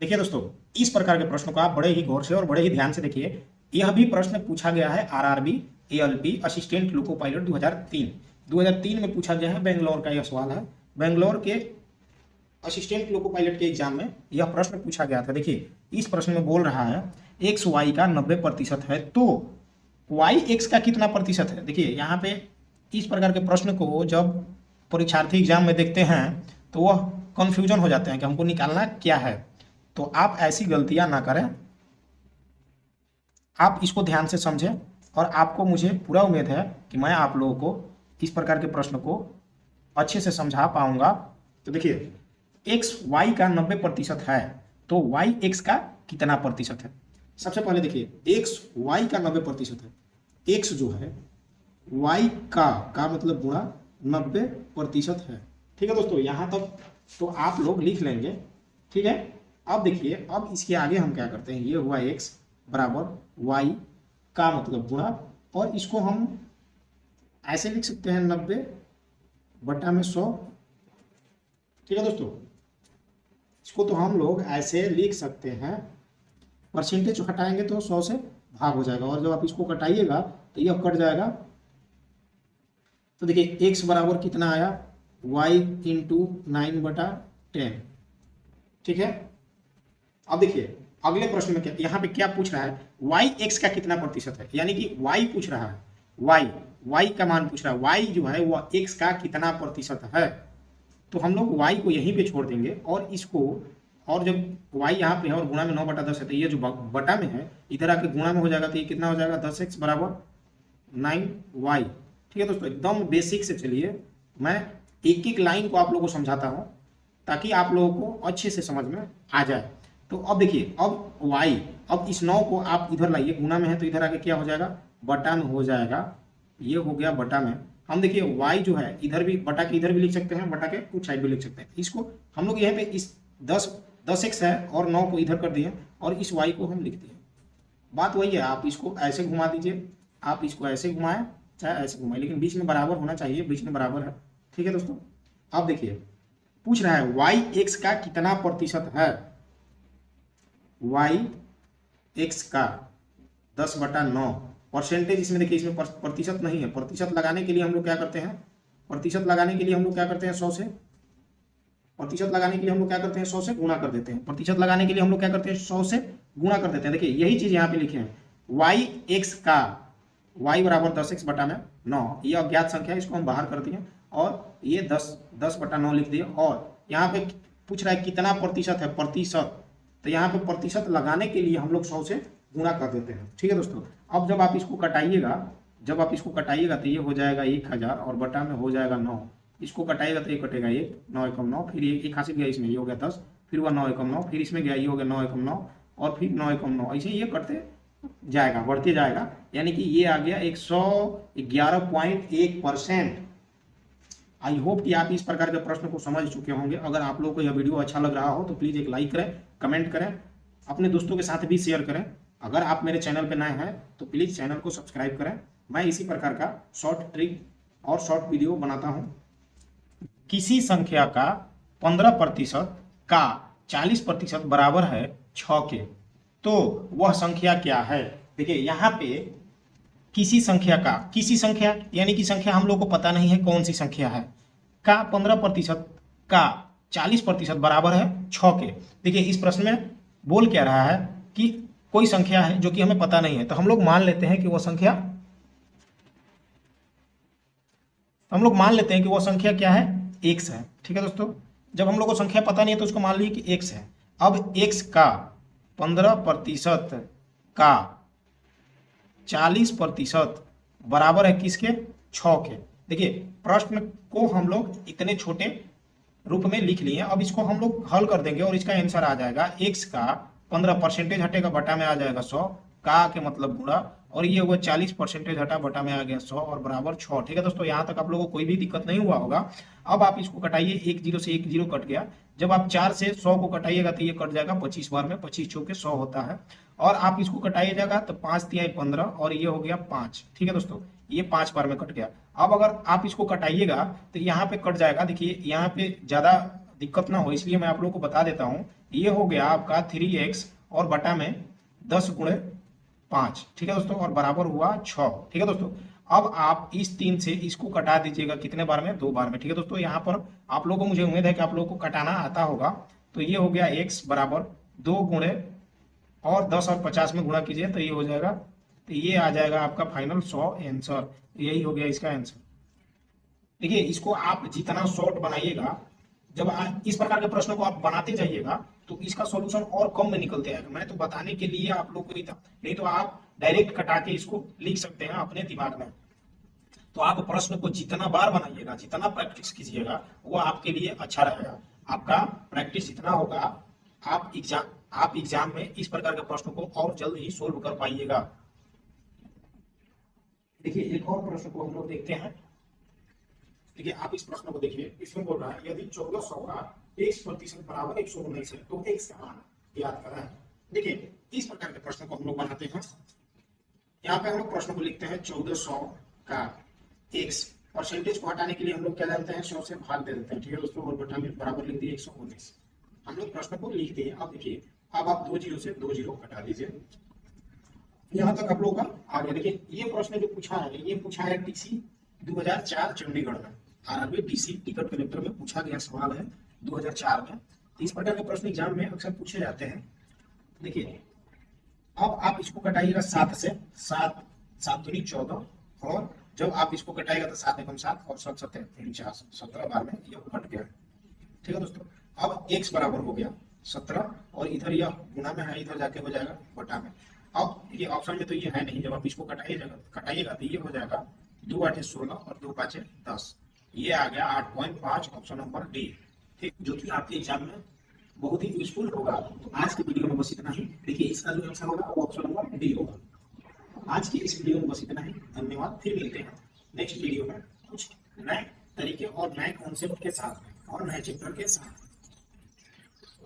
देखिए दोस्तों, इस प्रकार के प्रश्नों को आप बड़े ही गौर से और बड़े ही ध्यान से देखिए। यह भी प्रश्न पूछा गया है RRB ALP assistant loco pilot 2003 में पूछा गया है। बेंगलोर का यह सवाल है। बेंगलोर के असिस्टेंट लोको पायलट के एग्जाम में यह प्रश्न पूछा गया था। देखिए, इस प्रश्न में बोल रहा है एक्स वाई का 90% है तो वाई एक्स का कितना प्रतिशत है। देखिए यहाँ पे इस प्रकार के प्रश्न को जब परीक्षार्थी एग्जाम में देखते हैं तो वह कंफ्यूजन हो जाते हैं कि हमको निकालना क्या है। तो आप ऐसी गलतियां ना करें, आप इसको ध्यान से समझें और आपको मुझे पूरा उम्मीद है कि मैं आप लोगों को इस प्रकार के प्रश्न को अच्छे से समझा पाऊंगा। तो देखिए, एक्स वाई का 90% है तो वाई एक्स का कितना प्रतिशत है। सबसे पहले देखिए, एक्स वाई का 90% है। एक्स जो है वाई का मतलब गुणा 90% है। ठीक है दोस्तों, यहाँ तक तो आप लोग लिख लेंगे। ठीक है, अब देखिए, अब इसके आगे हम क्या करते हैं, ये हुआ x बराबर वाई का मतलब गुणा, और इसको हम ऐसे लिख सकते हैं 90/100। ठीक है दोस्तों, इसको तो हम लोग ऐसे लिख सकते हैं, परसेंटेज हटाएंगे तो 100 से भाग हो जाएगा, और जब आप इसको कटाइएगा तो यह कट जाएगा। तो देखिए x बराबर कितना आया, y इंटू 9/10। ठीक है, अब देखिए अगले प्रश्न में क्या, यहाँ पे क्या पूछ रहा है, y x का कितना प्रतिशत है, यानी कि y पूछ रहा है, y का मान पूछ रहा है, y जो है वह x का कितना प्रतिशत है। तो हम लोग y को यहीं पे छोड़ देंगे और इसको, और जब y यहाँ पे है और गुणा में 9/10 है तो ये जो बटा में है इधर आके गुणा में हो जाएगा, तो ये कितना हो जाएगा, 10x बराबर 9y। ठीक है दोस्तों, एकदम बेसिक से चलिए मैं एक एक लाइन को आप लोगों को समझाता हूँ ताकि आप लोगों को अच्छे से समझ में आ जाए। तो अब देखिए, अब y, अब इस 9 को आप इधर लाइए, गुणा में है तो इधर आके क्या हो जाएगा, बटा में हो जाएगा। ये हो गया बटा में। हम देखिए y जो है इधर भी बटा के इधर भी लिख सकते हैं, बटा के कुछ साइड भी लिख सकते हैं। इसको हम लोग यहाँ पे इस 10x है और 9 को इधर कर दिए और इस y को हम लिख दिए। बात वही है, आप इसको ऐसे घुमा दीजिए, आप इसको ऐसे घुमाएं चाहे ऐसे घुमाएं, लेकिन बीच में बराबर होना चाहिए, बीच में बराबर है। ठीक है दोस्तों, अब देखिए पूछ रहा है वाई एक्स का कितना प्रतिशत है। वाई एक्स का 10/9 परसेंटेज, इसमें देखिए इसमें प्रतिशत नहीं है। प्रतिशत लगाने के लिए हम लोग क्या करते हैं, प्रतिशत लगाने के लिए हम लोग क्या करते हैं 100 से, प्रतिशत लगाने के लिए हम लोग क्या करते हैं 100 से गुणा कर देते हैं। प्रतिशत लगाने के लिए हम लोग क्या करते हैं 100 से गुणा कर देते हैं। देखिए यही चीज यहाँ पे लिखे हैं, वाई एक्स का, y बराबर 10x/9, ये अज्ञात संख्या है, इसको हम बाहर कर दिए और ये 10/9 लिख दिए। और यहाँ पे पूछ रहा है कितना प्रतिशत है, प्रतिशत, तो यहाँ पे प्रतिशत लगाने के लिए हम लोग 100 से गुणा कर देते हैं। ठीक है दोस्तों, अब जब आप इसको कटाइएगा तो ये हो जाएगा 1000 और बटा में हो जाएगा 9। इसको कटाइएगा तो ये कटेगा 1, 9 एकम 9, फिर ये एक हासिल गया इसमें, ये हो गया 10, फिर हुआ 9 एकम 9, फिर इसमें गया, ये हो गया 9 एकम 9 और फिर 9 एकम 9, ऐसे ये कटते जाएगा, बढ़ते जाएगा, यानी कि ये आ गया 111.1%। आई होप कि आप इस प्रकार के प्रश्न को समझ चुके होंगे। अगर आप लोगों को यह वीडियो अच्छा लग रहा हो तो प्लीज़ एक लाइक करें, कमेंट करें, अपने दोस्तों के साथ भी शेयर करें। अगर आप मेरे चैनल पर नए हैं तो प्लीज़ चैनल को सब्सक्राइब करें। मैं इसी प्रकार का शॉर्ट ट्रिक और शॉर्ट वीडियो बनाता हूँ। किसी संख्या का 15% का 40% बराबर है 6 के, तो वह संख्या क्या है। देखिए यहाँ पे किसी संख्या का, किसी संख्या यानी कि संख्या हम लोग को पता नहीं है कौन सी संख्या है, का 15% का 40% बराबर है 6 के। देखिए इस प्रश्न में बोल क्या रहा है कि कोई संख्या है जो कि हमें पता नहीं है, तो हम लोग मान लेते हैं कि वह संख्या, क्या है, x है। ठीक है दोस्तों, जब हम लोग को संख्या पता नहीं है तो उसको मान लीजिए कि x है। अब x का 15% का 40% बराबर है किसके, 6 के। देखिए प्रश्न को हम लोग इतने छोटे रूप में लिख लिए, अब इसको हम लोग हल कर देंगे और इसका आंसर आ जाएगा x का 15 परसेंटेज हटेगा, बटा में आ जाएगा 100, का के मतलब गुणा, और ये हुआ 40% हटा, बटा में आ गया 100 और बराबर 6। ठीक है दोस्तों, यहाँ तक आप लोगों को कोई भी दिक्कत नहीं हुआ होगा। अब आप इसको कटाइए, 1 0 से 1 0 कट गया। जब आप 4 से 100 को कटाइएगा तो ये कट जाएगा 25 बार में, 25 चौके 100 होता है। और आप इसको कटाइएगा तो 5 3 15 और ये हो गया 5। ठीक है दोस्तों, ये 5 बार में कट गया। अब अगर आप इसको कटाइएगा तो यहाँ पे कट जाएगा। देखिए यहाँ पे ज्यादा दिक्कत ना हो इसलिए मैं आप लोगों को बता देता हूँ, ये हो गया आपका 3x और बटा में 10 गुणे 5, ठीक है दोस्तों, और बराबर हुआ 6, ठीक है दोस्तों। अब आप इस 3 से इसको कटा दीजिएगा कितने बार में, 2 बार में, ठीक है दोस्तों। यहाँ पर आप लोगों को, मुझे उम्मीद है कि आप लोगों को कटाना आता होगा। तो ये हो गया x बराबर 2 गुणे और 10 और 50 में गुणा कीजिए तो ये हो जाएगा, तो ये आ जाएगा आपका फाइनल 100 आंसर। यही हो गया इसका आंसर। देखिए इसको आप जितना शॉर्ट बनाइएगा, जब आप इस प्रकार के प्रश्नों को आप बनाते जाइएगा तो इसका सॉल्यूशन और कम में निकलते आएगा। मैं तो बताने के लिए आप लोग को ही था, नहीं तो आप डायरेक्ट कटा के इसको लिख सकते हैं अपने दिमाग में। तो आप प्रश्न को जितना बार बनाइएगा, जितना प्रैक्टिस कीजिएगा, वो आपके लिए अच्छा रहेगा। आपका प्रैक्टिस जितना होगा, आप एग्जाम में इस प्रकार के प्रश्नों को और जल्द ही सोल्व कर पाइएगा। देखिए एक और प्रश्न को हम लोग देखते हैं। देखिए आप इस प्रश्न को देखिए, इसमें बोल रहा है यदि 1400 का x% बराबर 119 है तो x का मान ज्ञात करना है। देखिए इस प्रकार के प्रश्न को हम लोग बनाते हैं। यहाँ पे हम लोग प्रश्न को लिखते हैं 1400 का x, परसेंटेज को हटाने के लिए हम लोग क्या जानते हैं, 100 से भाग दे देते हैं, ठीक है दोस्तों, और बटा में बराबर लिख दिए 119। हम लोग प्रश्न को लिख दिए। अब देखिए, अब आप 2 जीरो से 2 जीरो हटा दीजिए। यहाँ तक आप लोगों का आ गया। देखिए ये प्रश्न जो पूछा है, ये पूछा है टीसी 2004 चंडीगढ़ में, आरआरबी टीसी टिकट कलेक्टर में पूछा गया सवाल है 2004 में। तो इस प्रकार के प्रश्न एग्जाम में अक्सर पूछे जाते हैं। देखिए अब आप इसको कटाइएगा 7 से, 7 7 दूनी 14, और जब आप इसको कटाएगा तो 7 एकम 7 और 7 7 49, 17 बार में यह कट गया, ठीक है दोस्तों। अब x बराबर हो गया 17 और इधर यह गुना में है, इधर जाके हो जाएगा बटा में। अब ये ऑप्शन में तो ये है नहीं, जब आप इसको कटाइएगा तो ये हो जाएगा 2 8 16 और 2 5 10, ये आ गया 8.5, ऑप्शन नंबर डी, ठीक, जो कि आपके एग्जाम में बहुत ही यूजफुल होगा। तो आज के वीडियो में बस इतना ही। देखिए इसका जो आंसर होगा वो ऑप्शन नंबर डी होगा। आज की इस वीडियो में बस इतना ही। धन्यवाद। फिर मिलते हैं नेक्स्ट वीडियो में कुछ नए तरीके और नए कॉन्सेप्ट के साथ और नए चैप्टर के साथ।